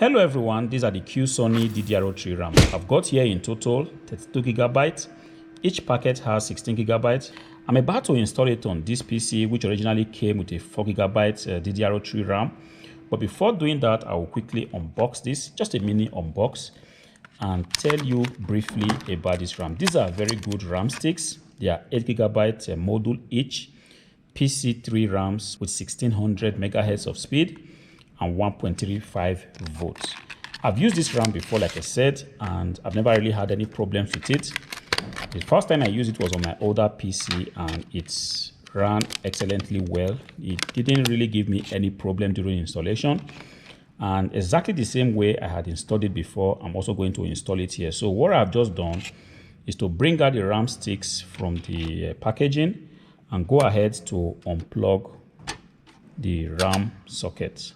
Hello everyone, these are the Kuesuny DDR3 RAM. I've got here in total 32 gigabytes. Each packet has 16 gigabytes. I'm about to install it on this PC, which originally came with a 4 gigabyte DDR3 RAM. But before doing that, I will quickly unbox this, just a mini unbox, and tell you briefly about this RAM. These are very good RAM sticks. They are 8 gigabyte module each, PC3 RAMs with 1600 megahertz of speed and 1.35 volts. I've used this RAM before, like I said, and I've never really had any problems with it. The first time I used it was on my older PC and it ran excellently well. It didn't really give me any problem during installation. And exactly the same way I had installed it before, I'm also going to install it here. So what I've just done is to bring out the RAM sticks from the packaging and go ahead to unplug the RAM socket.